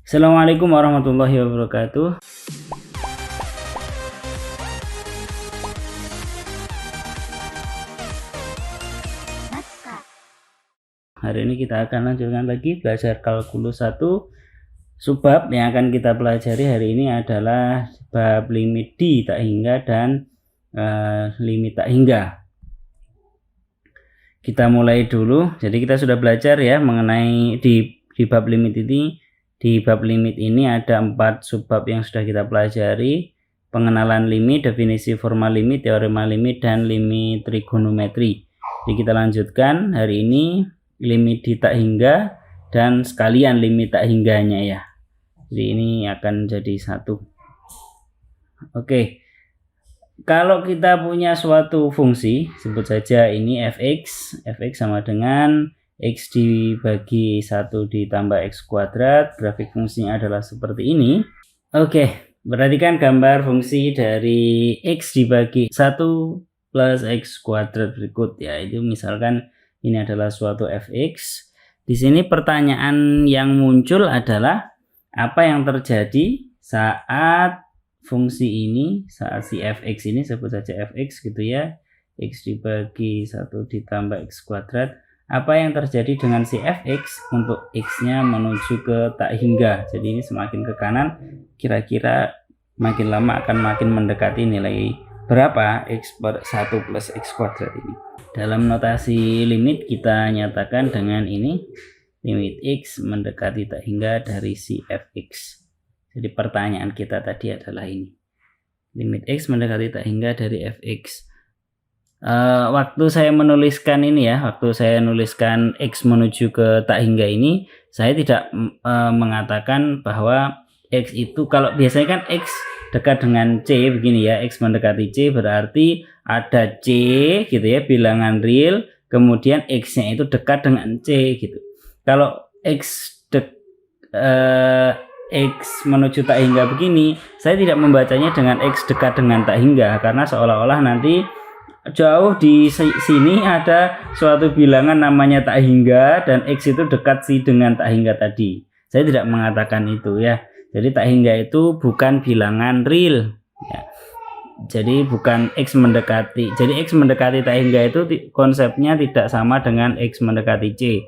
Assalamualaikum warahmatullahi wabarakatuh. Hari ini kita akan lanjutkan lagi belajar kalkulus 1. Subbab yang akan kita pelajari hari ini adalah bab limit di tak hingga dan limit tak hingga. Kita mulai dulu. Jadi kita sudah belajar ya mengenai di bab limit ini. Di bab limit ini ada 4 subbab yang sudah kita pelajari: pengenalan limit, definisi formal limit, teorema limit, dan limit trigonometri. Jadi kita lanjutkan hari ini limit di tak hingga dan sekalian limit tak hingganya ya. Jadi ini akan jadi satu. Oke. Kalau kita punya suatu fungsi, sebut saja ini fx sama dengan x dibagi 1 ditambah x kuadrat, grafik fungsinya adalah seperti ini. Oke, perhatikan gambar fungsi dari x dibagi 1 plus x kuadrat berikut ya. Itu misalkan ini adalah suatu fx. Di sini pertanyaan yang muncul adalah apa yang terjadi saat fungsi ini, saat si fx ini, sebut saja fx gitu ya, x dibagi 1 ditambah x kuadrat, apa yang terjadi dengan si fx untuk x-nya menuju ke tak hingga. Jadi ini semakin ke kanan, kira-kira makin lama akan makin mendekati nilai berapa x per 1 plus x kuadrat ini. Dalam notasi limit kita nyatakan dengan ini, limit x mendekati tak hingga dari si fx. Jadi pertanyaan kita tadi adalah ini, limit x mendekati tak hingga dari fx. Waktu saya menuliskan ini ya, waktu saya menuliskan x menuju ke tak hingga ini, saya tidak mengatakan bahwa x itu, kalau biasanya kan x dekat dengan c begini ya, x mendekati c berarti ada c gitu ya, bilangan real, kemudian x-nya itu dekat dengan c gitu. Kalau x menuju tak hingga begini, saya tidak membacanya dengan x dekat dengan tak hingga, karena seolah-olah nanti jauh di sini ada suatu bilangan namanya tak hingga dan x itu dekat sih dengan tak hingga tadi. Saya tidak mengatakan itu ya. Jadi tak hingga itu bukan bilangan real ya. Jadi bukan x mendekati. Jadi x mendekati tak hingga itu konsepnya tidak sama dengan x mendekati c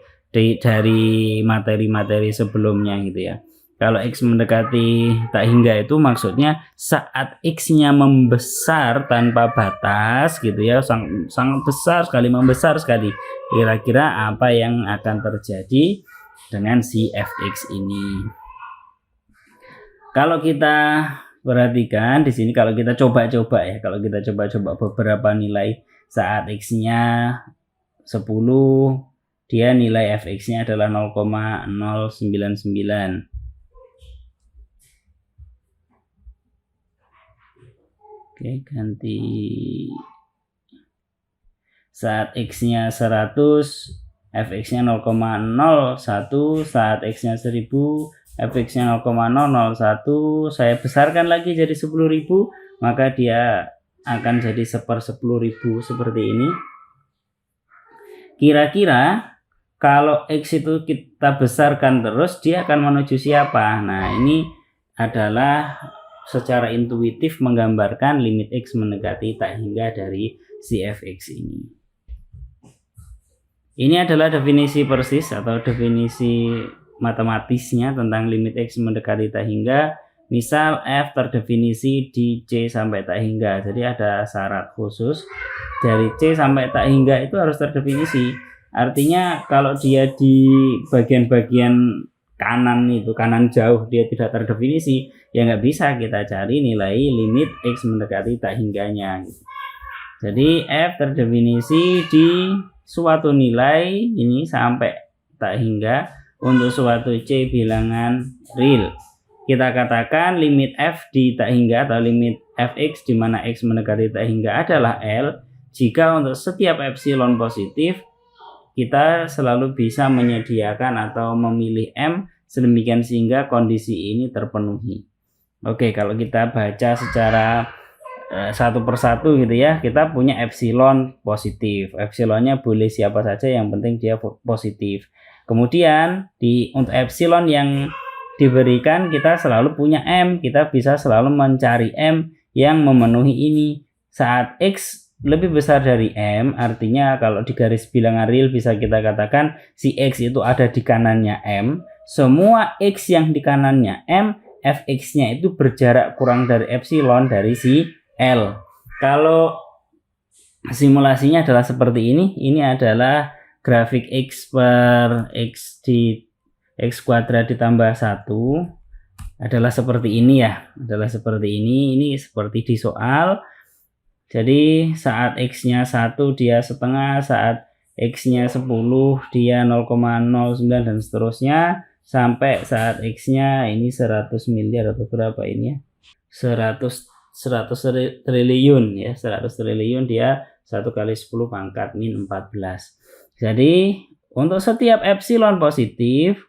dari materi-materi sebelumnya gitu ya. Kalau x mendekati tak hingga itu maksudnya saat x-nya membesar tanpa batas gitu ya, sangat besar sekali, membesar sekali. Kira-kira apa yang akan terjadi dengan si fx ini? Kalau kita perhatikan di sini, kalau kita coba-coba ya, kalau kita coba-coba beberapa nilai saat x-nya 10, dia nilai fx-nya adalah 0,099. Oke, ganti. Saat x-nya 100, fx-nya 0,01, saat x-nya 1000, fx-nya 0,001, saya besarkan lagi jadi 10.000, maka dia akan jadi 1/10.000 seperti ini. Kira-kira kalau x itu kita besarkan terus, dia akan menuju siapa? Nah, ini adalah secara intuitif menggambarkan limit x mendekati tak hingga dari si fx ini. Ini adalah definisi persis atau definisi matematisnya tentang limit x mendekati tak hingga. Misal f terdefinisi di c sampai tak hingga. Jadi ada syarat khusus, dari c sampai tak hingga itu harus terdefinisi. Artinya kalau dia di bagian-bagian kanan itu, kanan jauh, dia tidak terdefinisi, ya nggak bisa kita cari nilai limit x mendekati tak hingganya gitu. Jadi f terdefinisi di suatu nilai ini sampai tak hingga untuk suatu c bilangan real. Kita katakan limit f di tak hingga atau limit fx di mana x mendekati tak hingga adalah L jika untuk setiap epsilon positif kita selalu bisa menyediakan atau memilih M sedemikian sehingga kondisi ini terpenuhi. Oke, kalau kita baca secara satu persatu gitu ya, kita punya epsilon positif. Epsilonnya boleh siapa saja, yang penting dia positif. Kemudian untuk epsilon yang diberikan kita selalu punya M, kita bisa selalu mencari M yang memenuhi ini. Saat X lebih besar dari M, artinya kalau di garis bilangan real bisa kita katakan si X itu ada di kanannya M. Semua X yang di kanannya M, Fx-nya itu berjarak kurang dari epsilon dari si L. Kalau simulasinya adalah seperti ini adalah grafik X per X di X kuadrat ditambah 1 adalah seperti ini ya, adalah seperti ini seperti di soal. Jadi saat X-nya 1 dia setengah, saat X-nya 10 dia 0,09 dan seterusnya, sampai saat X-nya ini 100 miliar atau berapa ini ya, 100 triliun ya, 100 triliun dia 1 kali 10 pangkat min 14. Jadi untuk setiap epsilon positif,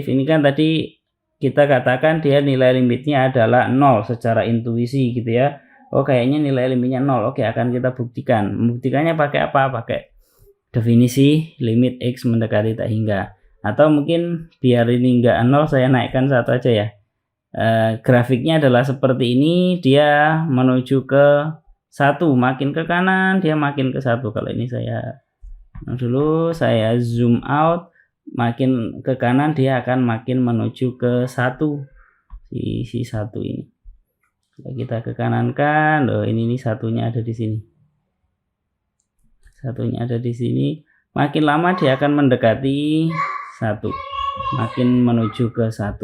ini kan tadi kita katakan dia nilai limitnya adalah 0 secara intuisi gitu ya. Oh kayaknya nilai limitnya 0. Oke, akan kita buktikan. Membuktikannya pakai apa? Pakai definisi limit X mendekati tak hingga. Atau mungkin biar ini enggak 0 saya naikkan 1 aja ya. Grafiknya adalah seperti ini, dia menuju ke 1, makin ke kanan dia makin ke 1. Kalau ini saya zoom out, makin ke kanan dia akan makin menuju ke 1, si 1 ini. Kita ke kanan kan, loh ini satunya ada di sini. Satunya ada di sini. Makin lama dia akan mendekati 1, makin menuju ke 1.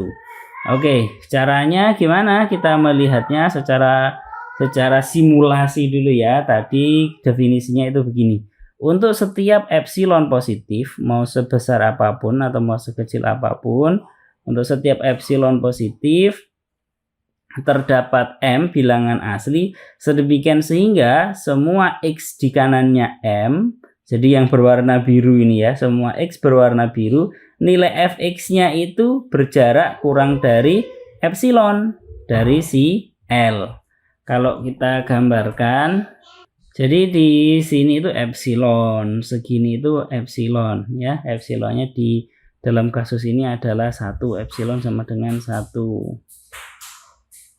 Oke, caranya gimana? Kita melihatnya secara simulasi dulu ya. Tadi definisinya itu begini. Untuk setiap epsilon positif, mau sebesar apapun atau mau sekecil apapun, untuk setiap epsilon positif terdapat M bilangan asli sedemikian sehingga semua X di kanannya M, jadi yang berwarna biru ini ya, semua X berwarna biru, nilai Fx-nya itu berjarak kurang dari epsilon dari si L. Kalau kita gambarkan, jadi di sini itu epsilon, segini itu epsilon ya. Epsilonnya di dalam kasus ini adalah 1, epsilon sama dengan 1.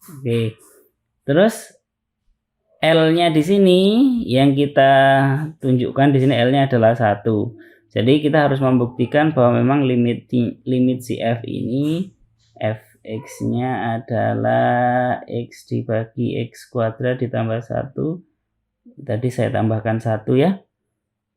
Oke. Terus L-nya di sini yang kita tunjukkan di sini L-nya adalah 1. Jadi kita harus membuktikan bahwa memang limit si F ini Fx-nya adalah X dibagi X kuadrat ditambah 1. Tadi saya tambahkan 1 ya.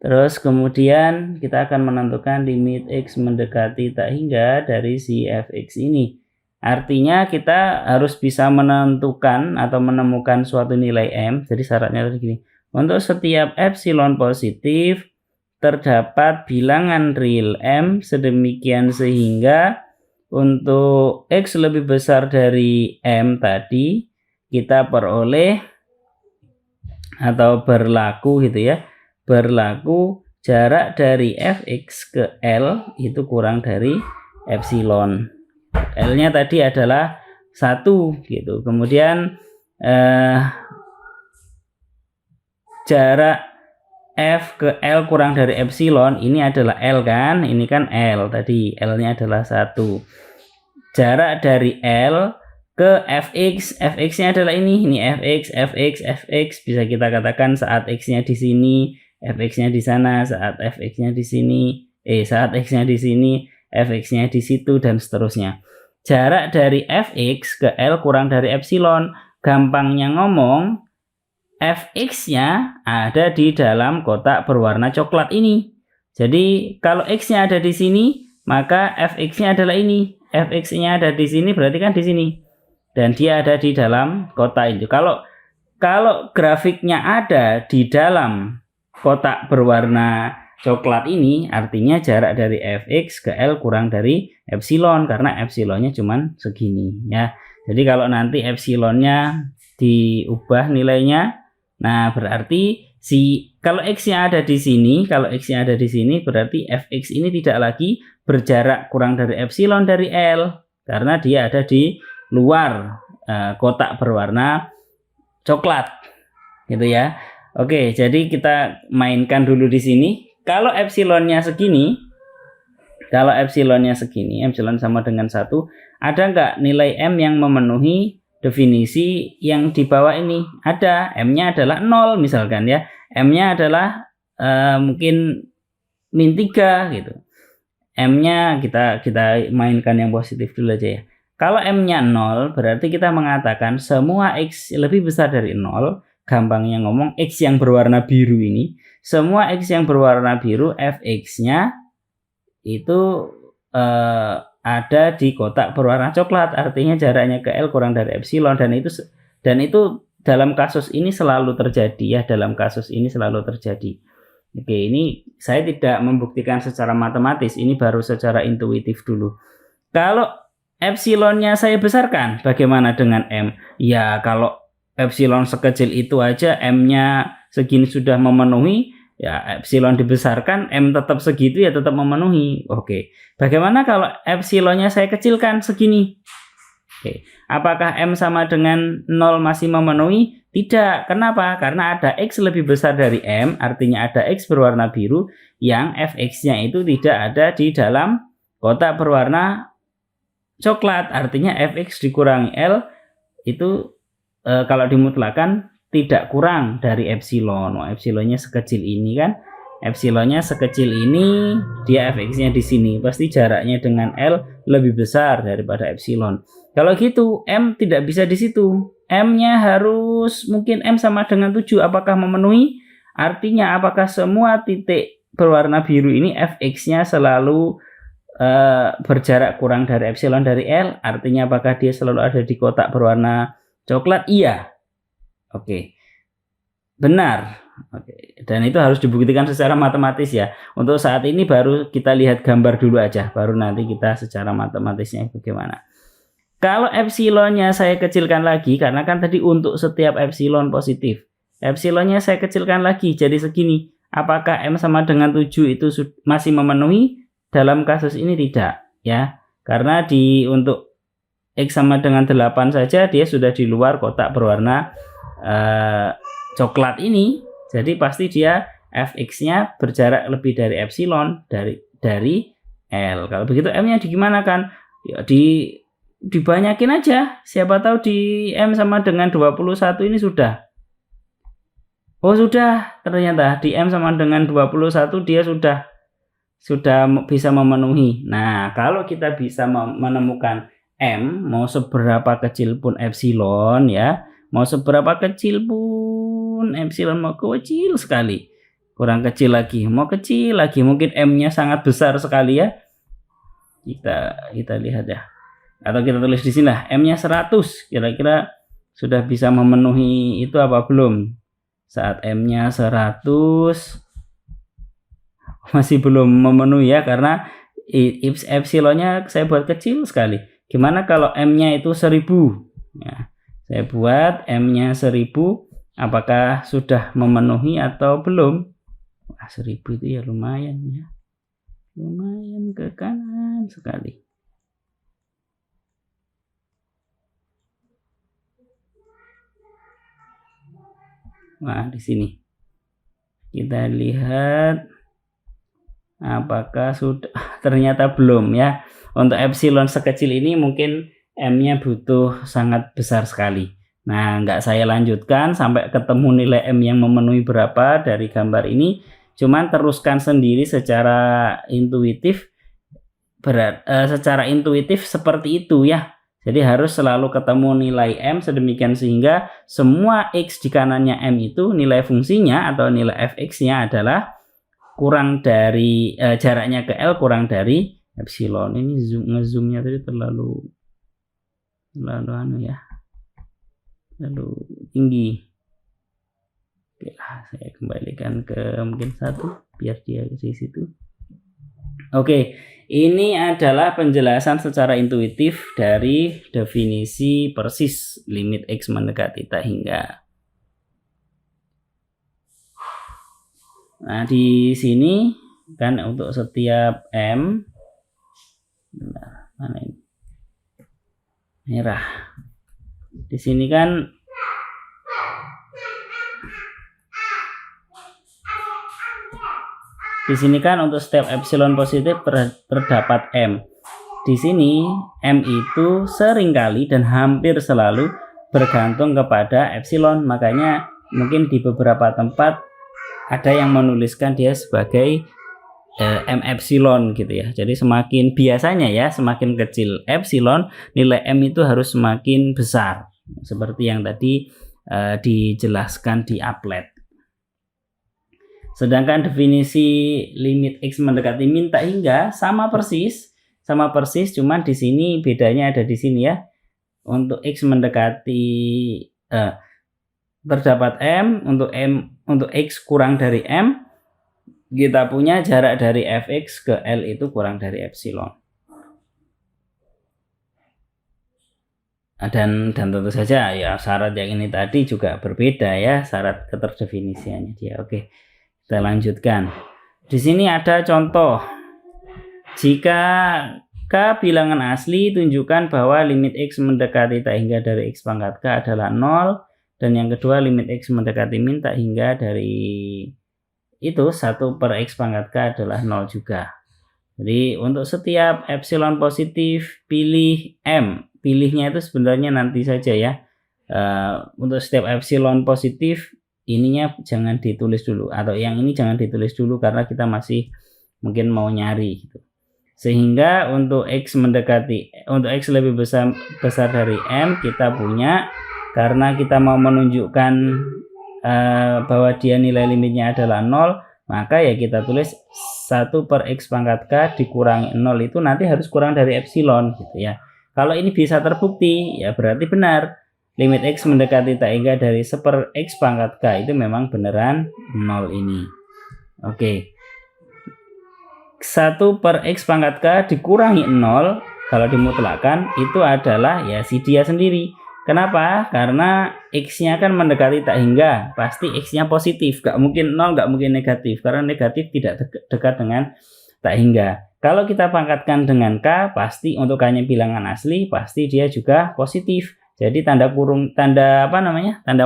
Terus kemudian kita akan menentukan limit X mendekati tak hingga dari si Fx ini. Artinya kita harus bisa menentukan atau menemukan suatu nilai M. Jadi syaratnya begini. Untuk setiap epsilon positif terdapat bilangan real M sedemikian sehingga untuk X lebih besar dari M tadi kita peroleh atau berlaku gitu ya, berlaku jarak dari Fx ke L itu kurang dari epsilon. L-nya tadi adalah 1 gitu. Kemudian jarak F ke L kurang dari epsilon ini adalah L kan, ini kan L tadi, L-nya adalah 1. Jarak dari L ke Fx, Fx-nya adalah ini Fx, bisa kita katakan saat X-nya di sini, Fx-nya di sana, saat Fx-nya di sini, saat X-nya di sini, Fx-nya di situ dan seterusnya. Jarak dari Fx ke L kurang dari epsilon, gampangnya ngomong, Fx-nya ada di dalam kotak berwarna coklat ini. Jadi kalau X-nya ada di sini, maka Fx-nya adalah ini. Fx-nya ada di sini berarti kan di sini. Dan dia ada di dalam kotak itu. Kalau grafiknya ada di dalam kotak berwarna coklat ini, artinya jarak dari Fx ke L kurang dari epsilon karena epsilonnya cuman segini ya. Jadi kalau nanti epsilonnya diubah nilainya, nah berarti kalau X-nya ada di sini, berarti Fx ini tidak lagi berjarak kurang dari epsilon dari L karena dia ada di luar kotak berwarna coklat gitu ya. Oke, jadi kita mainkan dulu di sini. Kalau epsilonnya segini, Kalau epsilonnya segini, epsilon sama dengan 1, ada nggak nilai M yang memenuhi definisi yang di bawah ini? Ada, M-nya adalah 0 misalkan ya. M-nya adalah mungkin min 3 gitu. M-nya kita mainkan yang positif dulu aja ya. Kalau M-nya 0, berarti kita mengatakan semua X lebih besar dari 0. Gampangnya ngomong, X yang berwarna biru ini, semua X yang berwarna biru, Fx-nya itu ada di kotak berwarna coklat, artinya jaraknya ke L kurang dari epsilon, dan itu dalam kasus ini selalu terjadi ya, dalam kasus ini selalu terjadi. Oke, ini saya tidak membuktikan secara matematis, ini baru secara intuitif dulu. Kalau epsilonnya saya besarkan, bagaimana dengan M? Ya, kalau epsilon sekecil itu aja, M-nya segini sudah memenuhi, ya epsilon dibesarkan, M tetap segitu ya tetap memenuhi. Oke, bagaimana kalau epsilonnya saya kecilkan segini? Oke, apakah M sama dengan 0 masih memenuhi? Tidak. Kenapa? Karena ada X lebih besar dari M, artinya ada X berwarna biru yang Fx-nya itu tidak ada di dalam kotak berwarna coklat, artinya Fx dikurangi L itu kalau dimutlakan tidak kurang dari epsilon. Epsilonnya sekecil ini kan, epsilonnya sekecil ini, dia Fx-nya di sini, pasti jaraknya dengan L lebih besar daripada epsilon. Kalau gitu M tidak bisa di situ, M-nya harus mungkin M sama dengan 7. Apakah memenuhi? Artinya apakah semua titik berwarna biru ini Fx-nya selalu berjarak kurang dari epsilon dari L? Artinya apakah dia selalu ada di kotak berwarna coklat? Iya. Oke, benar. Oke, dan itu harus dibuktikan secara matematis ya. Untuk saat ini baru kita lihat gambar dulu aja, baru nanti kita secara matematisnya bagaimana. Kalau epsilonnya saya kecilkan lagi, karena kan tadi untuk setiap epsilon positif, epsilonnya saya kecilkan lagi jadi segini. Apakah M sama dengan 7 itu masih memenuhi? Dalam kasus ini tidak ya, karena untuk X sama dengan 8 saja dia sudah di luar kotak berwarna coklat ini, jadi pasti dia Fx-nya berjarak lebih dari epsilon dari L. Kalau begitu M-nya gimana kan? Ya dibanyakin aja, siapa tahu di M sama dengan 21 ini sudah. Oh sudah, ternyata di M sama dengan 21 dia sudah bisa memenuhi. Nah, kalau kita bisa menemukan M, mau seberapa kecil pun epsilon ya, mau seberapa kecil pun epsilon, mau kecil sekali, kurang kecil lagi, mau kecil lagi, mungkin M-nya sangat besar sekali ya, kita lihat ya, atau kita tulis di sini lah, M-nya 100, kira-kira sudah bisa memenuhi itu apa belum? Saat M-nya 100 masih belum memenuhi ya, karena epsilonnya saya buat kecil sekali. Gimana kalau M-nya itu 1000 ya, saya buat M-nya 1000, apakah sudah memenuhi atau belum? Wah, 1000 itu ya lumayan ya, lumayan ke kanan sekali. Nah, di sini kita lihat apakah sudah, ternyata belum ya. Untuk epsilon sekecil ini mungkin M-nya butuh sangat besar sekali. Nah, nggak saya lanjutkan sampai ketemu nilai M yang memenuhi berapa dari gambar ini, cuman teruskan sendiri secara intuitif, secara intuitif seperti itu ya. Jadi harus selalu ketemu nilai M sedemikian sehingga semua X di kanannya M itu nilai fungsinya atau nilai Fx-nya adalah kurang dari jaraknya ke L kurang dari epsilon. Ini ngezoomnya tadi terlalu anu ya, terlalu tinggi. Oke lah, saya kembalikan ke mungkin 1 biar dia di situ. Oke, ini adalah penjelasan secara intuitif dari definisi persis limit X mendekati tak hingga. Nah, di sini kan untuk setiap M, mana ini? Merah. Di sini kan Di sini kan untuk setiap epsilon positif terdapat M. Di sini M itu seringkali dan hampir selalu bergantung kepada epsilon. Makanya mungkin di beberapa tempat ada yang menuliskan dia sebagai M epsilon gitu ya. Jadi semakin biasanya ya, semakin kecil epsilon, nilai M itu harus semakin besar. Seperti yang tadi dijelaskan di applet. Sedangkan definisi limit X mendekati min tak hingga sama persis, cuman di sini bedanya ada di sini ya. Untuk X mendekati terdapat M, untuk X kurang dari M, kita punya jarak dari Fx ke L itu kurang dari epsilon. Dan tentu saja ya syarat yang ini tadi juga berbeda ya, syarat keterdefinisiannya dia. Oke, kita lanjutkan. Di sini ada contoh. Jika K bilangan asli, tunjukkan bahwa limit X mendekati tak hingga dari X pangkat K adalah 0. Dan yang kedua, limit X mendekati min tak hingga dari itu 1 per X pangkat K adalah 0 juga. Jadi untuk setiap epsilon positif pilih M. Pilihnya itu sebenarnya nanti saja ya. Untuk setiap epsilon positif ininya jangan ditulis dulu, atau yang ini jangan ditulis dulu karena kita masih mungkin mau nyari gitu. Sehingga untuk X lebih besar dari M kita punya, karena kita mau menunjukkan bahwa dia nilai limitnya adalah 0, maka ya kita tulis 1 per X pangkat K dikurangi 0 itu nanti harus kurang dari epsilon gitu ya. Kalau ini bisa terbukti ya berarti benar limit X mendekati tak hingga dari 1 per X pangkat K itu memang beneran 0 ini. Oke. 1 per X pangkat K dikurangi 0 kalau dimutlakkan itu adalah ya si dia sendiri. Kenapa? Karena X-nya kan mendekati tak hingga, pasti X-nya positif, gak mungkin 0, gak mungkin negatif, karena negatif tidak dekat dengan tak hingga. Kalau kita pangkatkan dengan K, pasti untuk K-nya bilangan asli, pasti dia juga positif. Jadi tanda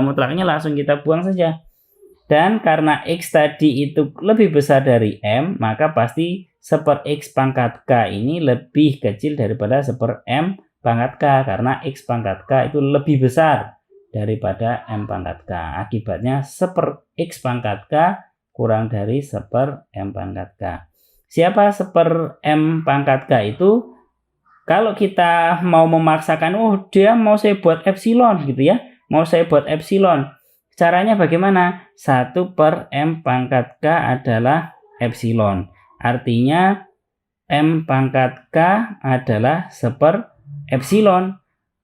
mutlaknya langsung kita buang saja. Dan karena X tadi itu lebih besar dari M, maka pasti 1 per X pangkat K ini lebih kecil daripada 1 per M pangkat K, karena X pangkat K itu lebih besar daripada M pangkat K. Akibatnya 1 per X pangkat K kurang dari 1 per M pangkat K. Siapa 1 per M pangkat K itu? Kalau kita mau memaksakan, dia mau saya buat epsilon gitu ya, mau saya buat epsilon. Caranya bagaimana? 1 per M pangkat K adalah epsilon. Artinya M pangkat K adalah 1 per epsilon.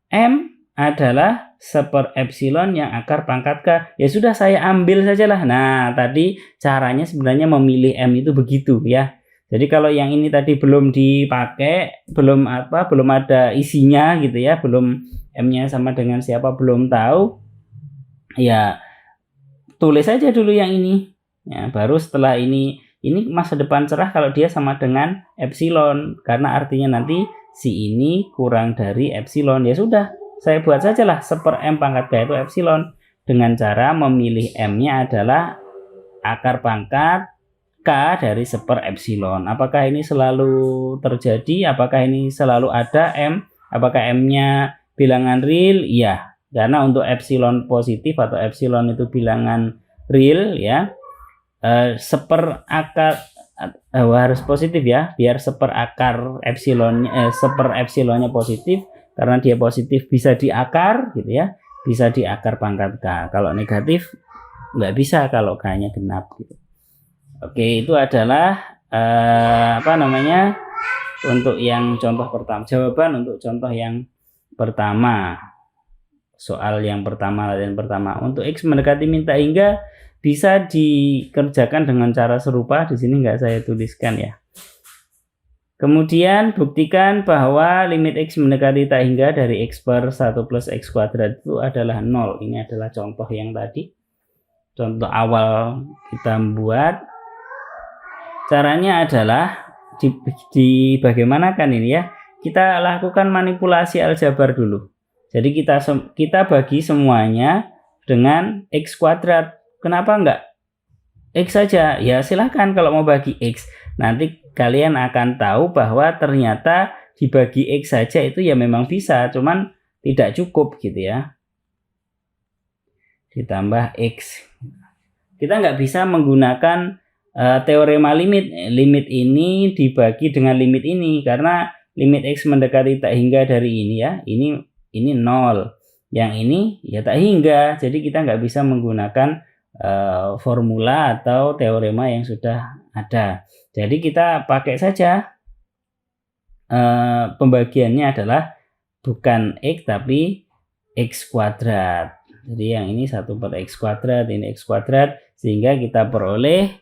M adalah 1 per epsilon yang akar pangkat K. Ya sudah, saya ambil sajalah. Nah, tadi caranya sebenarnya memilih M itu begitu ya. Jadi kalau yang ini tadi belum dipakai, belum ada isinya gitu ya, belum M-nya sama dengan siapa belum tahu, ya tulis saja dulu yang ini. Ya, baru setelah ini masa depan cerah kalau dia sama dengan epsilon, karena artinya nanti si ini kurang dari epsilon. Ya sudah, saya buat sajalah 1 per M pangkat K itu epsilon dengan cara memilih M-nya adalah akar pangkat K dari 1 per epsilon. Apakah ini selalu terjadi? Apakah ini selalu ada M? Apakah M-nya bilangan real? Iya, karena untuk epsilon positif atau epsilon itu bilangan real ya. 1 per akar harus positif ya, biar 1 per akar epsilonnya 1 per epsilonnya positif, karena dia positif bisa diakar gitu ya, bisa diakar pangkat K. Kalau negatif nggak bisa kalau K-nya genap gitu. Oke, itu adalah untuk yang contoh pertama, jawaban untuk contoh yang pertama, soal yang pertama, latihan pertama. Untuk X mendekati min tak hingga bisa dikerjakan dengan cara serupa, di sini nggak saya tuliskan ya. Kemudian buktikan bahwa limit X mendekati tak hingga dari X per 1 plus X kuadrat itu adalah 0. Ini adalah contoh yang tadi, contoh awal kita membuat. Caranya adalah bagaimanakan ini ya, kita lakukan manipulasi aljabar dulu. Jadi kita bagi semuanya dengan X kuadrat. Kenapa enggak X saja. Ya silahkan kalau mau bagi X. Nanti kalian akan tahu bahwa ternyata dibagi X saja itu ya memang bisa, cuman tidak cukup gitu ya. Ditambah X. Kita nggak bisa menggunakan teorema limit. Limit ini dibagi dengan limit ini, karena limit X mendekati tak hingga dari ini ya. Ini 0. Yang ini ya tak hingga. Jadi kita nggak bisa menggunakan formula atau teorema yang sudah ada. Jadi kita pakai saja pembagiannya adalah bukan X tapi X kuadrat. Jadi yang ini 1/X kuadrat, ini X kuadrat, sehingga kita peroleh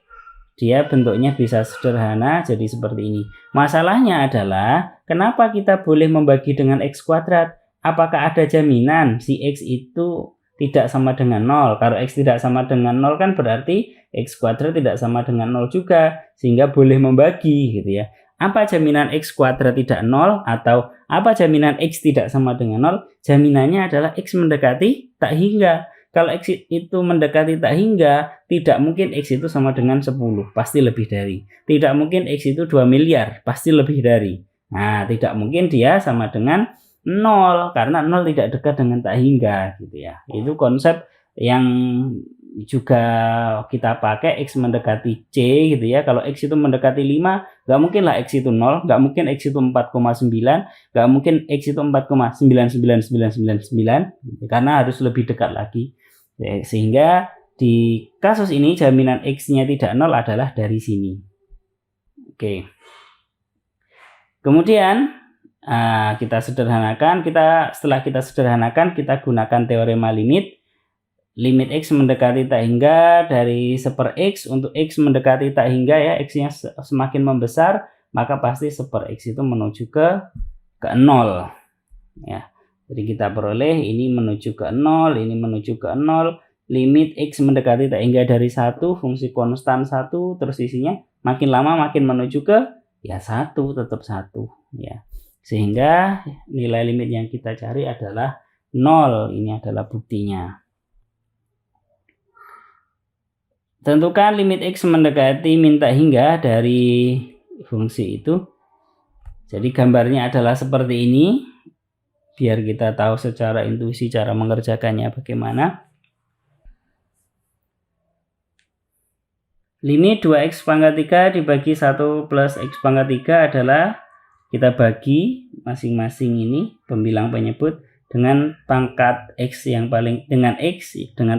dia bentuknya bisa sederhana jadi seperti ini. Masalahnya adalah kenapa kita boleh membagi dengan X kuadrat? Apakah ada jaminan si X itu tidak sama dengan 0? Kalau X tidak sama dengan 0 kan berarti X kuadrat tidak sama dengan 0 juga, sehingga boleh membagi gitu ya. Apa jaminan X kuadrat tidak 0 atau apa jaminan X tidak sama dengan 0? Jaminannya adalah X mendekati tak hingga. Kalau X itu mendekati tak hingga, tidak mungkin X itu sama dengan 10, pasti lebih dari. Tidak mungkin X itu 2 miliar, pasti lebih dari. Nah, tidak mungkin dia sama dengan 0, karena 0 tidak dekat dengan tak hingga gitu ya. Itu konsep yang juga kita pakai X mendekati C gitu ya. Kalau X itu mendekati 5, nggak mungkin lah X itu 0, nggak mungkin X itu 4,9, nggak mungkin X itu 4,99999, karena harus lebih dekat lagi. Sehingga di kasus ini jaminan X-nya tidak 0 adalah dari sini. Oke. Kemudian kita sederhanakan, setelah kita sederhanakan kita gunakan teorema limit. Limit X mendekati tak hingga dari 1/X, untuk X mendekati tak hingga ya, X-nya semakin membesar, maka pasti 1/X itu menuju ke 0 ya. Jadi kita peroleh ini menuju ke 0, ini menuju ke 0. Limit X mendekati tak hingga dari 1, fungsi konstan 1, terus isinya makin lama makin menuju ke ya 1, tetap 1 ya. Sehingga nilai limit yang kita cari adalah 0. Ini adalah buktinya. Tentukan limit X mendekati min tak hingga dari fungsi itu. Jadi gambarnya adalah seperti ini. Biar kita tahu secara intuisi cara mengerjakannya bagaimana. Limit 2x pangkat 3 dibagi 1 plus x pangkat 3 adalah kita bagi masing-masing ini pembilang penyebut dengan pangkat x yang paling dengan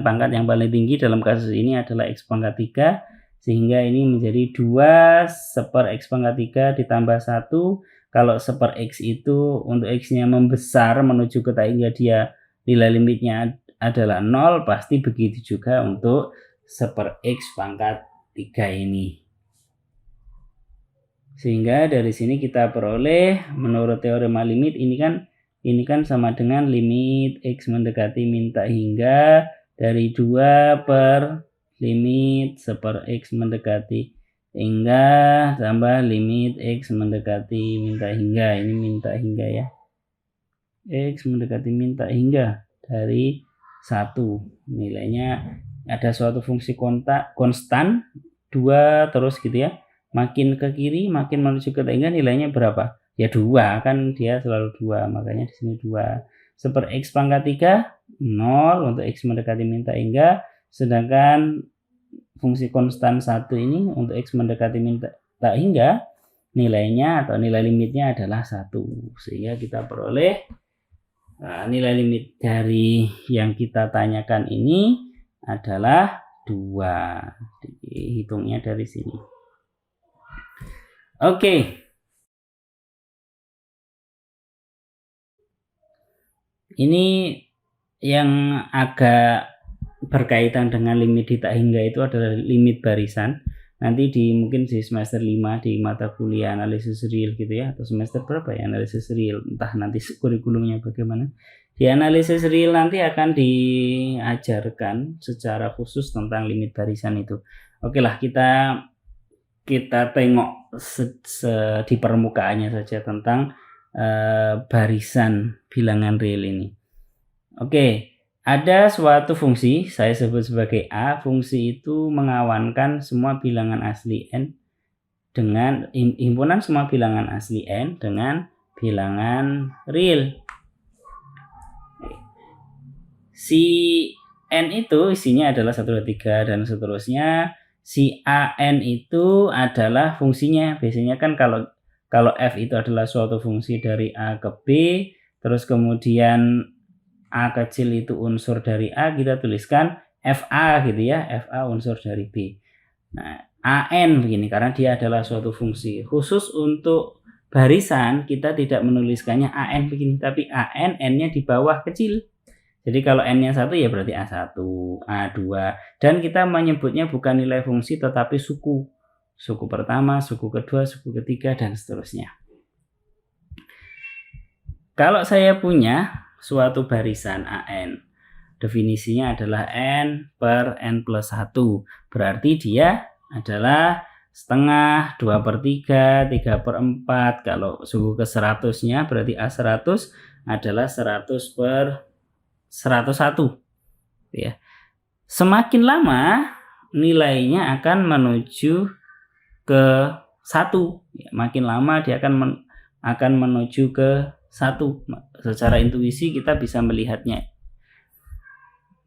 pangkat yang paling tinggi dalam kasus ini adalah x pangkat 3, sehingga ini menjadi 2 1/x pangkat 3 ditambah 1. Kalau 1/X itu untuk X-nya membesar menuju ke tak hingga dia nilai limitnya adalah 0, pasti begitu juga untuk 1/X pangkat 3 ini. Sehingga dari sini kita peroleh menurut teorema limit ini kan sama dengan limit X mendekati min tak hingga dari 2 per limit 1/X mendekati hingga tambah limit X mendekati min tak hingga. Ini min tak hingga ya. X mendekati min tak hingga dari 1. Nilainya ada suatu fungsi konstan 2 terus gitu ya. Makin ke kiri makin menuju ke tak hingga nilainya berapa? Ya 2, kan dia selalu 2, makanya di sini 2. 1/X pangkat 3 0 untuk X mendekati min tak hingga, sedangkan fungsi konstan 1 ini untuk X mendekati min tak hingga nilainya atau nilai limitnya adalah 1, sehingga kita peroleh nilai limit dari yang kita tanyakan ini adalah 2. Hitungnya dari sini. Oke. Ini yang agak berkaitan dengan limit di tak hingga itu adalah limit barisan. Nanti mungkin di semester 5 di mata kuliah analisis real gitu ya, atau semester berapa ya analisis real, entah nanti kurikulumnya bagaimana. Di analisis real nanti akan diajarkan secara khusus tentang limit barisan itu. Oke lah, kita tengok di permukaannya saja tentang barisan bilangan real ini. Oke. Ada suatu fungsi, saya sebut sebagai A, fungsi itu mengawankan semua bilangan asli N dengan himpunan semua bilangan asli N dengan bilangan real. Si N itu isinya adalah 1, 2, 3 dan seterusnya. Si AN itu adalah fungsinya. Biasanya kan kalau F itu adalah suatu fungsi dari A ke B, terus kemudian A kecil itu unsur dari A, kita tuliskan FA gitu ya, FA unsur dari B. Nah, AN begini karena dia adalah suatu fungsi. Khusus untuk barisan kita tidak menuliskannya AN begini, tapi AN, N-nya di bawah kecil. Jadi kalau N-nya 1 ya berarti A1, A2. Dan kita menyebutnya bukan nilai fungsi tetapi suku. Suku pertama, suku kedua, suku ketiga, dan seterusnya. Kalau saya punya suatu barisan AN, definisinya adalah N per N plus 1. Berarti dia adalah setengah, 2/3, 3/4. Kalau suku ke 100-nya berarti A100 adalah 100 per 101 ya. Semakin lama nilainya akan menuju ke 1 ya. Makin lama dia akan menuju ke 1. Secara intuisi kita bisa melihatnya.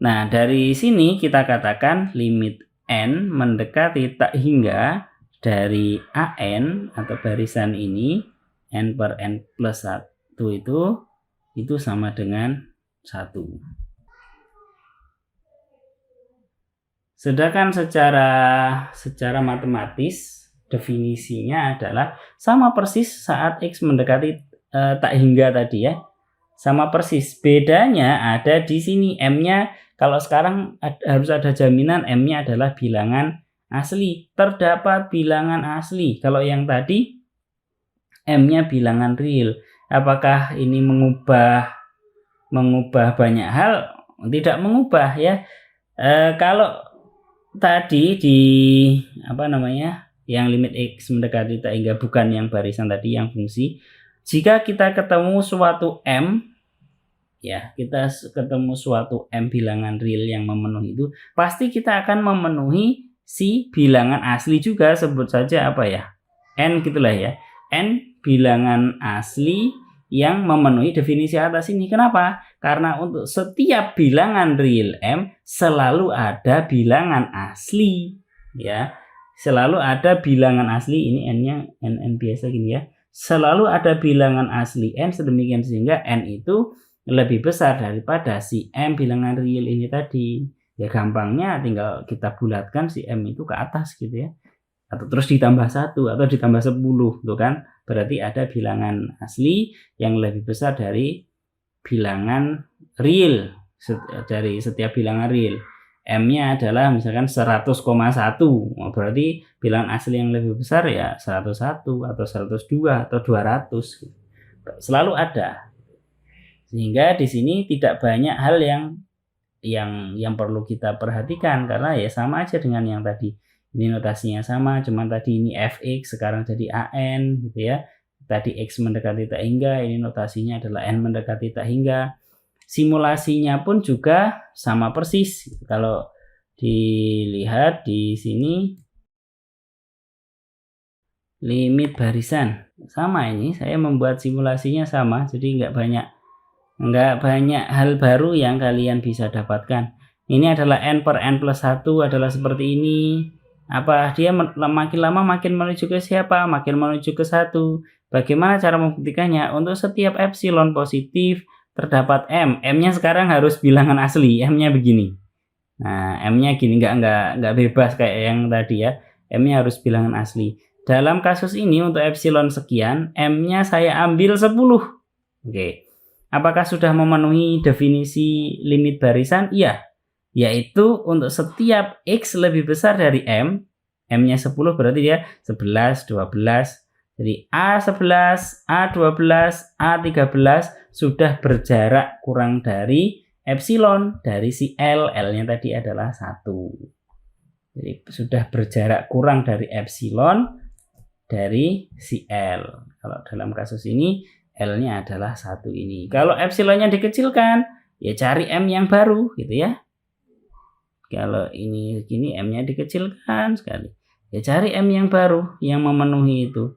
Nah, dari sini kita katakan limit N mendekati tak hingga dari AN atau barisan ini N per N plus 1 itu sama dengan 1. Sedangkan secara matematis definisinya adalah sama persis saat X mendekati tak hingga tadi ya. Sama persis. Bedanya ada di sini M-nya, kalau sekarang harus ada jaminan M-nya adalah bilangan asli. Terdapat bilangan asli. Kalau yang tadi M-nya bilangan real. Apakah ini mengubah banyak hal? Tidak mengubah ya. Kalau tadi di yang limit X mendekati tak hingga bukan yang barisan tadi, yang fungsi. Jika kita ketemu suatu M ya, kita ketemu suatu M bilangan real yang memenuhi itu, pasti kita akan memenuhi si bilangan asli juga, sebut saja apa ya, N gitulah ya, N bilangan asli yang memenuhi definisi atas ini. Kenapa? Karena untuk setiap bilangan real M selalu ada bilangan asli ya. Selalu ada bilangan asli, ini N-nya N biasa gini ya. Selalu ada bilangan asli N sedemikian sehingga N itu lebih besar daripada si M bilangan real ini tadi. Ya gampangnya tinggal kita bulatkan si M itu ke atas gitu ya. Atau terus ditambah 1 atau ditambah 10 tuh kan. Berarti ada bilangan asli yang lebih besar dari bilangan real, dari setiap bilangan real. M-nya adalah misalkan 100,1, berarti bilangan asli yang lebih besar ya 101 atau 102 atau 200. Selalu ada. Sehingga di sini tidak banyak hal yang perlu kita perhatikan karena ya sama aja dengan yang tadi. Ini notasinya sama, cuman tadi ini Fx sekarang jadi AN gitu ya. Tadi X mendekati tak hingga, ini notasinya adalah N mendekati tak hingga. Simulasinya pun juga sama persis. Kalau dilihat di sini limit barisan sama, ini saya membuat simulasinya sama, jadi nggak banyak hal baru yang kalian bisa dapatkan. Ini adalah N per N plus 1 adalah seperti ini. Apa dia makin lama makin menuju ke siapa? Makin menuju ke 1. Bagaimana cara membuktikannya? Untuk setiap epsilon positif terdapat M. M-nya sekarang harus bilangan asli. M-nya begini. Nah, M-nya gini, nggak bebas kayak yang tadi ya. M-nya harus bilangan asli. Dalam kasus ini untuk epsilon sekian, M-nya saya ambil 10. Oke. Apakah sudah memenuhi definisi limit barisan? Iya. Yaitu untuk setiap X lebih besar dari M, M-nya 10 berarti dia 11, 12. Jadi A11, A12, A13 sudah berjarak kurang dari epsilon dari si L. L-nya tadi adalah 1. Jadi sudah berjarak kurang dari epsilon dari si L. Kalau dalam kasus ini L-nya adalah 1 ini. Kalau epsilonnya dikecilkan, ya cari M yang baru gitu ya. Kalau ini gini M-nya dikecilkan sekali. Ya cari M yang baru yang memenuhi itu.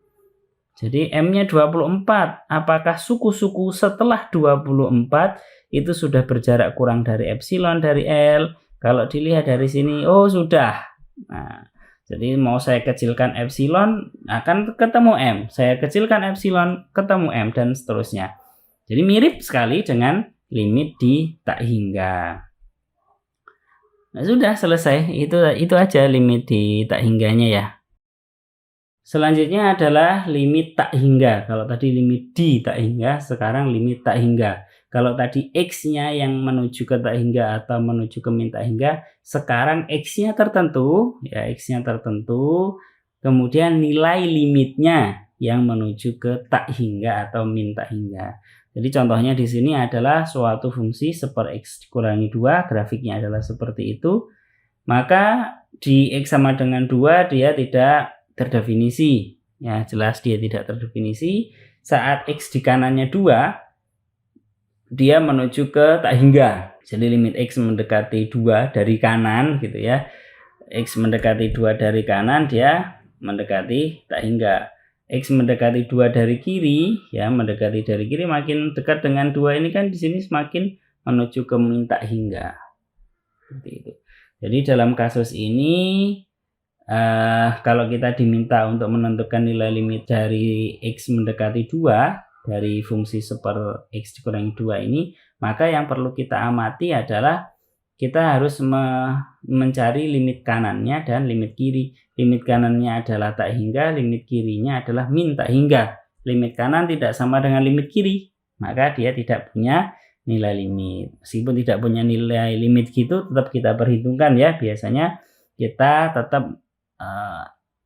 Jadi M-nya 24. Apakah suku-suku setelah 24 itu sudah berjarak kurang dari epsilon dari L? Kalau dilihat dari sini, oh sudah. Nah, jadi mau saya kecilkan epsilon akan ketemu M. Saya kecilkan epsilon ketemu M dan seterusnya. Jadi mirip sekali dengan limit di tak hingga. Nah, sudah selesai. Itu aja limit di tak hingganya ya. Selanjutnya adalah limit tak hingga. Kalau tadi limit di tak hingga, sekarang limit tak hingga. Kalau tadi X-nya yang menuju ke tak hingga atau menuju ke min tak hingga, sekarang X-nya tertentu, ya X-nya tertentu, kemudian nilai limitnya yang menuju ke tak hingga atau min tak hingga. Jadi contohnya di sini adalah suatu fungsi seper X dikurangi 2, grafiknya adalah seperti itu. Maka di X sama dengan 2 dia tidak terdefinisi. Ya, jelas dia tidak terdefinisi. Saat X di kanannya 2, dia menuju ke tak hingga. Jadi limit X mendekati 2 dari kanan gitu ya. X mendekati 2 dari kanan, dia mendekati tak hingga. X mendekati 2 dari kiri, ya mendekati dari kiri, makin dekat dengan 2 ini kan di sini semakin menuju ke min tak hingga. Seperti itu. Jadi dalam kasus ini kalau kita diminta untuk menentukan nilai limit dari X mendekati 2 dari fungsi seper X dikurangi 2 ini, maka yang perlu kita amati adalah kita harus mencari limit kanannya dan limit kiri. Limit kanannya adalah tak hingga, limit kirinya adalah min tak hingga. Limit kanan tidak sama dengan limit kiri, maka dia tidak punya nilai limit. Meskipun tidak punya nilai limit gitu, tetap kita perhitungkan ya. Biasanya kita tetap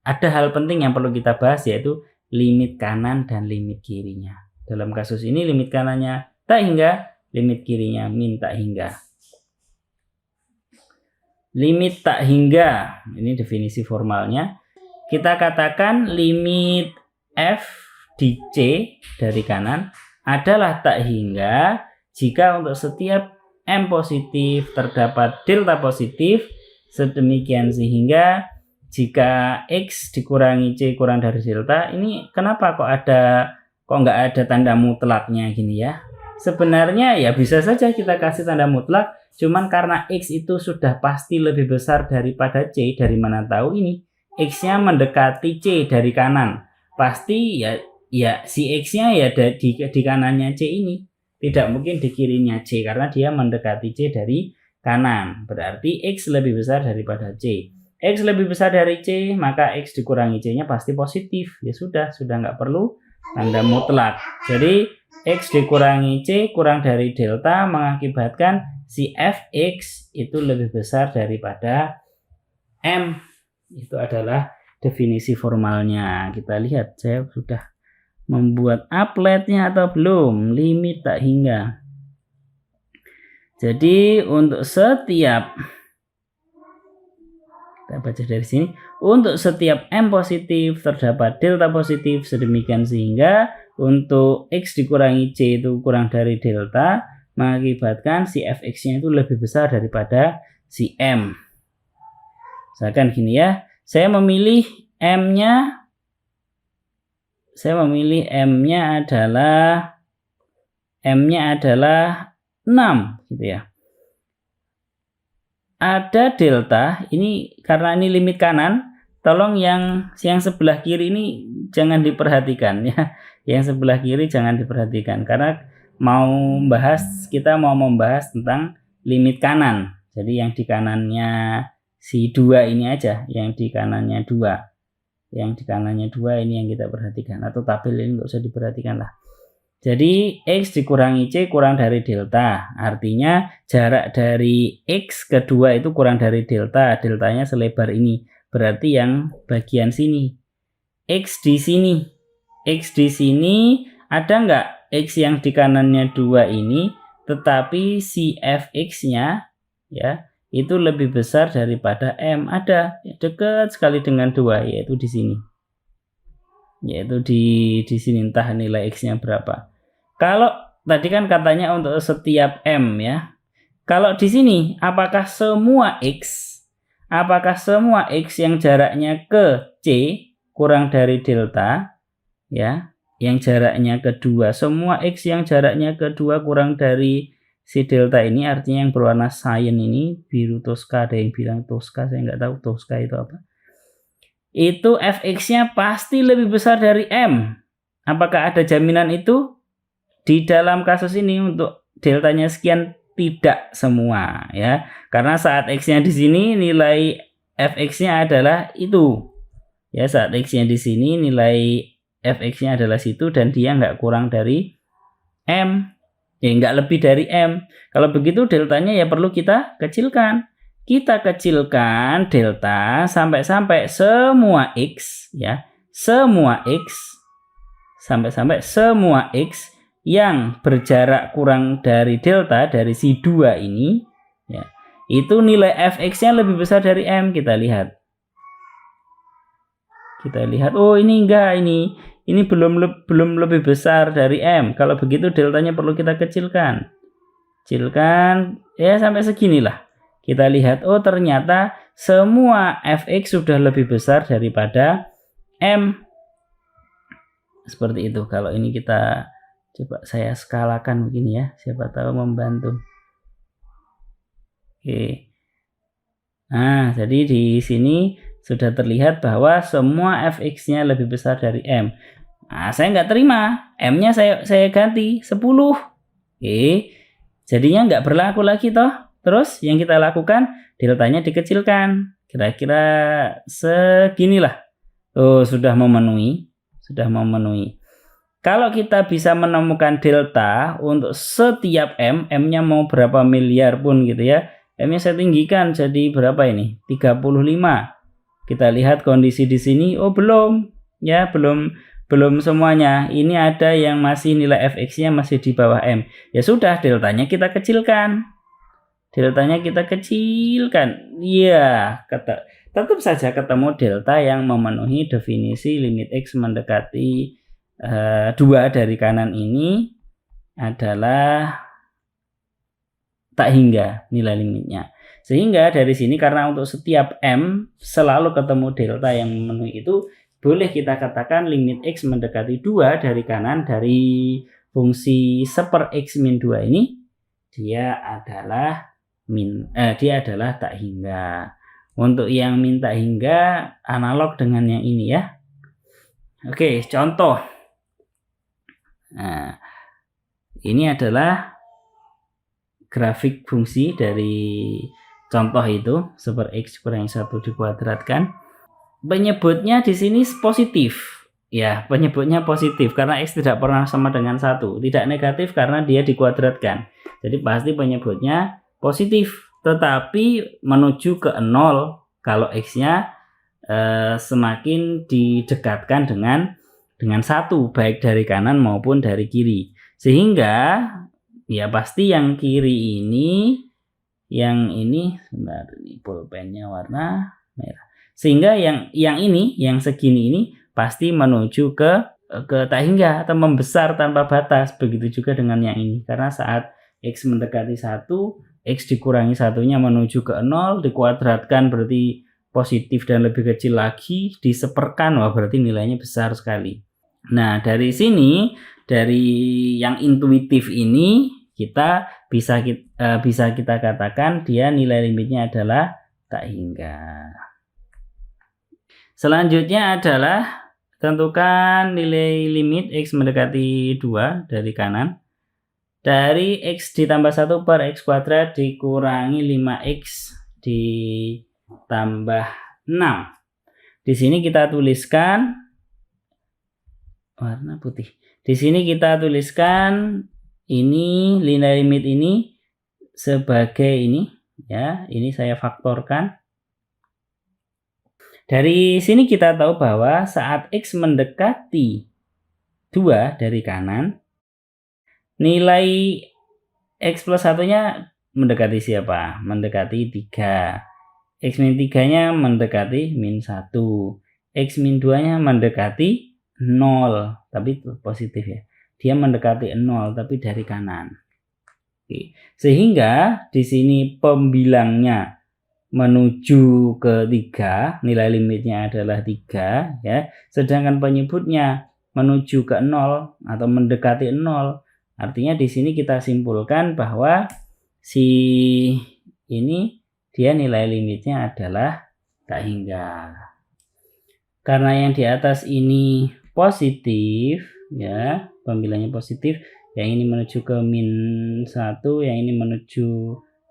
ada hal penting yang perlu kita bahas, yaitu limit kanan dan limit kirinya. Dalam kasus ini limit kanannya tak hingga, limit kirinya min tak hingga. Limit tak hingga, ini definisi formalnya. Kita katakan limit f di C dari kanan adalah tak hingga jika untuk setiap M positif terdapat delta positif, sedemikian sehingga jika X dikurangi C kurang dari delta, ini kenapa kok nggak ada tanda mutlaknya gini ya? Sebenarnya ya bisa saja kita kasih tanda mutlak, cuman karena X itu sudah pasti lebih besar daripada C, dari mana tahu ini X-nya mendekati C dari kanan, pasti ya si X-nya ya di kanannya C ini, tidak mungkin di kirinya C karena dia mendekati C dari kanan, berarti X lebih besar daripada C. X lebih besar dari C, maka X dikurangi C-nya pasti positif. Ya sudah nggak perlu tanda mutlak. Jadi X dikurangi C kurang dari delta mengakibatkan si Fx itu lebih besar daripada M. Itu adalah definisi formalnya. Kita lihat, saya sudah membuat appletnya atau belum, limit tak hingga. Jadi untuk setiap, kita baca dari sini, untuk setiap M positif terdapat delta positif, sedemikian sehingga untuk X dikurangi C itu kurang dari delta mengakibatkan si Fx-nya itu lebih besar daripada si M. Misalkan gini ya, saya memilih M-nya adalah 6 gitu ya. Ada delta, ini karena ini limit kanan, tolong yang sebelah kiri ini jangan diperhatikan ya. Yang sebelah kiri jangan diperhatikan karena kita mau membahas tentang limit kanan. Jadi yang di kanannya si 2 ini aja, yang di kanannya 2. Yang di kanannya 2 ini yang kita perhatikan, atau tabel ini nggak usah diperhatikan lah. Jadi X dikurangi C kurang dari delta, artinya jarak dari X ke 2 itu kurang dari delta, deltanya selebar ini, berarti yang bagian sini. X di sini ada nggak X yang di kanannya 2 ini, tetapi si Fx-nya ya itu lebih besar daripada M, ada dekat sekali dengan 2, yaitu di sini. Yaitu di sini, entah nilai X-nya berapa. Kalau tadi kan katanya untuk setiap M ya. Kalau di sini apakah semua X yang jaraknya ke C kurang dari delta ya, yang jaraknya kedua, semua X yang jaraknya kedua kurang dari si delta ini, artinya yang berwarna cyan ini, biru Tosca, ada yang bilang Tosca, saya nggak tahu Tosca itu apa. Itu fx-nya pasti lebih besar dari M. Apakah ada jaminan itu? Di dalam kasus ini untuk deltanya sekian tidak semua ya. Karena saat x-nya di sini nilai fx-nya adalah itu. Ya, saat x-nya di sini nilai fx-nya adalah situ dan dia nggak kurang dari M. Ya, nggak lebih dari M. Kalau begitu deltanya ya perlu kita kecilkan. Kita kecilkan delta sampai semua X ya. Semua X sampai semua X yang berjarak kurang dari delta, dari si 2 ini ya, itu nilai fx-nya lebih besar dari M. Kita lihat oh ini enggak, ini belum lebih besar dari M. Kalau begitu deltanya perlu kita kecilkan ya sampai seginilah. Kita lihat oh ternyata semua fx sudah lebih besar daripada M. Seperti itu. Kalau ini kita coba saya skalakan begini ya, siapa tahu membantu. Oke. Nah, jadi di sini sudah terlihat bahwa semua fx-nya lebih besar dari M. Nah, saya nggak terima. M-nya saya ganti 10. Oke. Jadinya nggak berlaku lagi toh. Terus yang kita lakukan, deltanya dikecilkan. Kira-kira seginilah. Oh, sudah memenuhi. Kalau kita bisa menemukan delta untuk setiap M, M-nya mau berapa miliar pun gitu ya. M-nya saya tinggikan jadi berapa ini? 35. Kita lihat kondisi di sini, oh belum. Ya, belum semuanya. Ini ada yang masih nilai fx-nya masih di bawah M. Ya sudah, deltanya kita kecilkan. Iya, tetap saja ketemu delta yang memenuhi definisi limit X mendekati 2 dari kanan ini adalah tak hingga nilai limitnya. Sehingga dari sini karena untuk setiap M selalu ketemu delta yang memenuhi itu, boleh kita katakan limit X mendekati 2 dari kanan dari fungsi 1/x min 2 ini dia adalah tak hingga. Untuk yang min tak hingga analog dengan yang ini ya. Oke, contoh. Nah, ini adalah grafik fungsi dari contoh itu 1/x kurang 1 dikuadratkan. Penyebutnya di sini positif. Ya, penyebutnya positif karena x tidak pernah sama dengan 1. Tidak negatif karena dia dikuadratkan. Jadi pasti penyebutnya positif, tetapi menuju ke 0 kalau x-nya semakin didekatkan dengan 1 baik dari kanan maupun dari kiri. Sehingga ya pasti yang kiri ini, sebentar, ini pulpennya warna merah. Sehingga yang ini, yang segini ini pasti menuju ke tak hingga atau membesar tanpa batas. Begitu juga dengan yang ini, karena saat x mendekati 1, X dikurangi satunya menuju ke 0, dikuadratkan berarti positif dan lebih kecil lagi, diseperkan, wah berarti nilainya besar sekali. Nah, dari sini, dari yang intuitif ini, kita bisa kita katakan dia nilai limitnya adalah tak hingga. Selanjutnya adalah tentukan nilai limit X mendekati 2 dari kanan. Dari X ditambah 1 per X kuadrat dikurangi 5X ditambah 6. Di sini kita tuliskan warna putih. Di sini kita tuliskan ini nilai limit ini sebagai ini ya, ini saya faktorkan. Dari sini kita tahu bahwa saat X mendekati 2 dari kanan, nilai X plus 1-nya mendekati siapa? Mendekati 3. X min 3-nya mendekati min 1. X min 2-nya mendekati 0. Tapi itu positif ya. dia mendekati 0 tapi dari kanan. Oke. Sehingga di sini pembilangnya menuju ke 3, nilai limitnya adalah 3 ya. Sedangkan penyebutnya menuju ke 0 atau mendekati 0. Artinya di sini kita simpulkan bahwa si ini dia nilai limitnya adalah tak hingga. Karena yang di atas ini positif ya, pembilangnya positif, yang ini menuju ke -1, yang ini menuju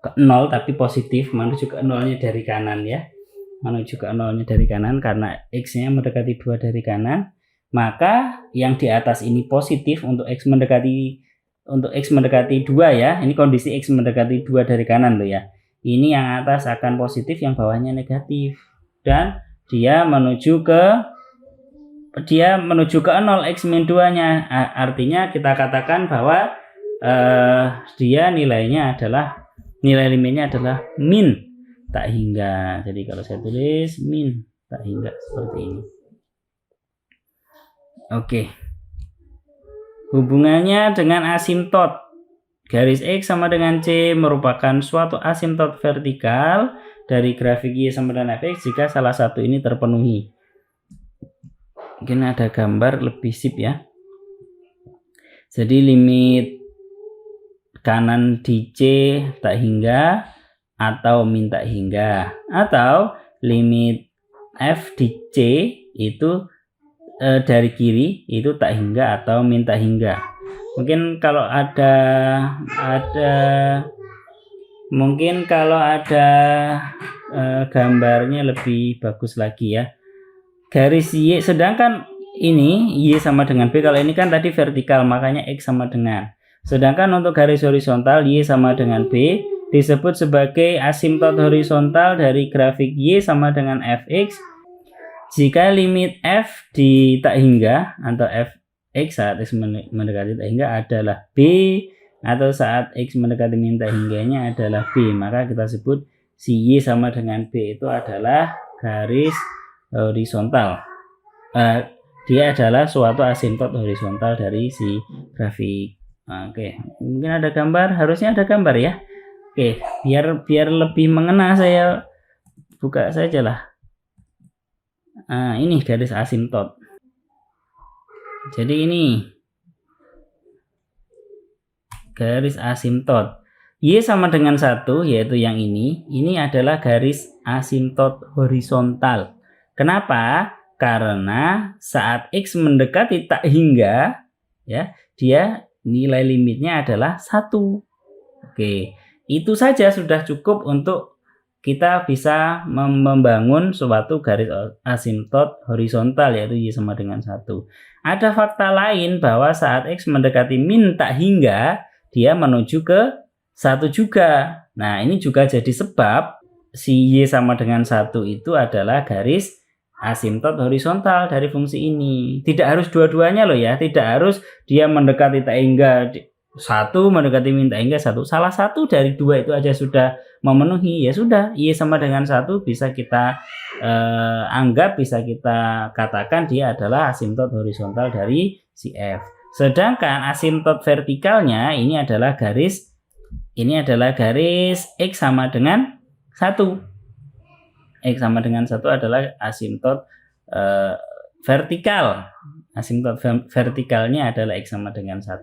ke 0 tapi positif, menuju ke 0-nya dari kanan ya. Menuju ke 0-nya dari kanan karena X-nya mendekati 2 dari kanan, maka yang di atas ini positif untuk X mendekati 2 ya. Ini kondisi X mendekati 2 dari kanan loh ya. Ini yang atas akan positif, yang bawahnya negatif. Dan dia menuju ke 0 X min 2-nya. Artinya kita katakan bahwa dia nilai limitnya adalah min tak hingga. Jadi kalau saya tulis min tak hingga seperti ini. Oke. Hubungannya dengan asimtot. Garis X sama dengan C merupakan suatu asimtot vertikal dari grafik Y sama dengan Fx jika salah satu ini terpenuhi. Mungkin ada gambar lebih sip ya. Jadi limit kanan di C tak hingga atau min tak hingga, atau limit F di C itu dari kiri itu tak hingga atau min tak hingga. Mungkin kalau ada gambarnya lebih bagus lagi ya. Garis Y, sedangkan ini Y sama dengan B, kalau ini kan tadi vertikal makanya X sama dengan. Sedangkan untuk garis horizontal Y sama dengan B disebut sebagai asimtot horizontal dari grafik Y sama dengan Fx jika limit F di tak hingga atau Fx saat X mendekati tak hingga adalah B, atau saat X mendekati min tak hingganya adalah B, maka kita sebut si Y sama dengan B itu adalah garis horizontal. Dia adalah suatu asimtot horizontal dari si grafik. Oke, mungkin ada gambar, harusnya ada gambar ya. Oke, biar lebih mengena saya buka saja lah. Ini garis asimtot. Jadi ini garis asimtot. Y sama dengan 1, yaitu yang ini adalah garis asimtot horizontal. Kenapa? Karena saat X mendekati tak hingga ya, dia nilai limitnya adalah 1. Oke, itu saja sudah cukup untuk kita bisa membangun suatu garis asimtot horizontal, yaitu Y sama dengan 1. Ada fakta lain bahwa saat X mendekati min tak hingga, dia menuju ke 1 juga. Nah, ini juga jadi sebab si Y sama dengan 1 itu adalah garis asimtot horizontal dari fungsi ini. Tidak harus dua-duanya loh ya, tidak harus dia mendekati tak hingga 1, mendekati min tak hingga 1. Salah satu dari dua itu aja sudah memenuhi, ya sudah, Y sama dengan 1 bisa kita anggap, bisa kita katakan dia adalah asimtot horizontal dari si F. Sedangkan asimtot vertikalnya ini adalah garis X sama dengan 1. X sama dengan 1 adalah asimtot vertikal. Asimtot vertikalnya adalah X sama dengan 1.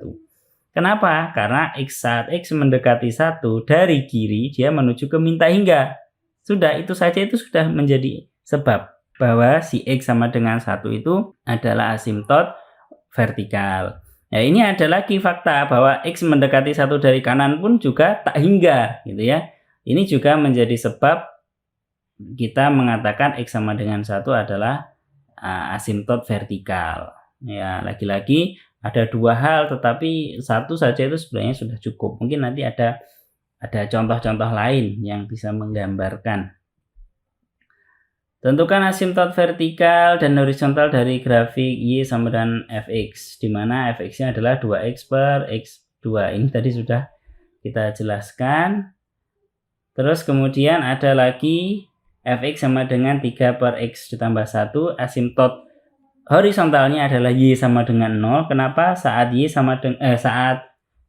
Kenapa? Karena saat X mendekati 1 dari kiri, dia menuju ke min tak hingga. Sudah, itu saja itu sudah menjadi sebab bahwa si X sama dengan 1 itu adalah asimtot vertikal. Nah, ini ada lagi fakta bahwa X mendekati 1 dari kanan pun juga tak hingga, gitu ya. Ini juga menjadi sebab kita mengatakan X sama dengan 1 adalah asimtot vertikal. Ya, lagi-lagi ada dua hal, tetapi satu saja itu sebenarnya sudah cukup. Mungkin nanti ada contoh-contoh lain yang bisa menggambarkan. Tentukan asimtot vertikal dan horizontal dari grafik Y sama dengan Fx, di mana Fx-nya adalah 2x per x2. Ini tadi sudah kita jelaskan. Terus kemudian ada lagi Fx sama dengan 3 per x ditambah 1, asimtot horizontalnya adalah Y sama dengan 0. Kenapa? Saat Y sama dengan saat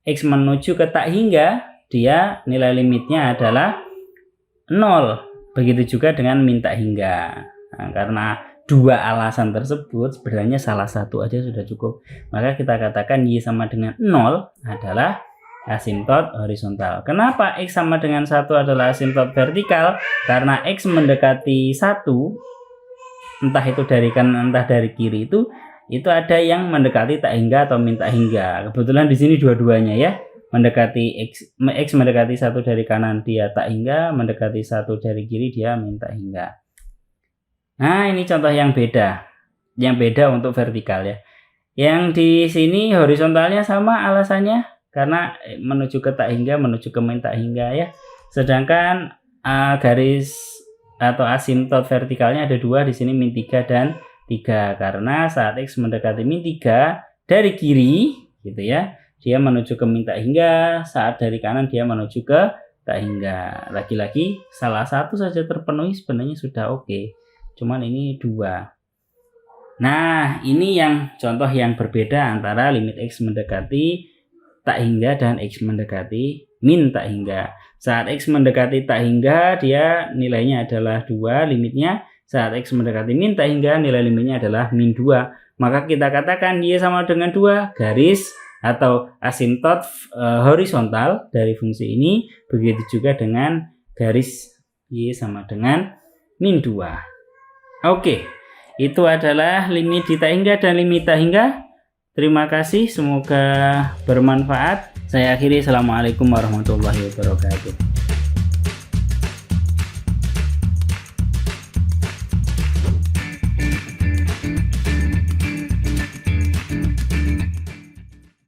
X menuju ke tak hingga, dia nilai limitnya adalah 0. Begitu juga dengan min tak hingga. Nah, karena dua alasan tersebut sebenarnya salah satu aja sudah cukup. Maka kita katakan Y sama dengan 0 adalah asimtot horizontal. Kenapa X sama dengan 1 adalah asimtot vertikal? Karena X mendekati 1, entah itu dari kanan entah dari kiri, itu ada yang mendekati tak hingga atau min tak hingga. Kebetulan di sini dua-duanya ya. Mendekati X mendekati 1 dari kanan dia tak hingga, mendekati 1 dari kiri dia min tak hingga. Nah, ini contoh yang beda. Yang beda untuk vertikal ya. Yang di sini horizontalnya sama alasannya karena menuju ke tak hingga, menuju ke min tak hingga ya. Sedangkan garis atau asimtot vertikalnya ada dua di sini, min 3 dan 3. Karena saat X mendekati min 3 dari kiri gitu ya, dia menuju ke min tak hingga, saat dari kanan dia menuju ke tak hingga. Lagi-lagi salah satu saja terpenuhi sebenarnya sudah oke. Cuman ini dua. Nah, ini yang contoh yang berbeda antara limit X mendekati tak hingga dan X mendekati min tak hingga. Saat X mendekati tak hingga dia nilainya adalah 2 limitnya. Saat X mendekati min tak hingga nilai limitnya adalah min 2. Maka kita katakan Y sama dengan 2 garis atau asimtot horizontal dari fungsi ini. Begitu juga dengan garis Y sama dengan min 2. Oke, itu adalah limit di tak hingga dan limit tak hingga. Terima kasih, semoga bermanfaat. Saya akhiri, assalamualaikum warahmatullahi wabarakatuh.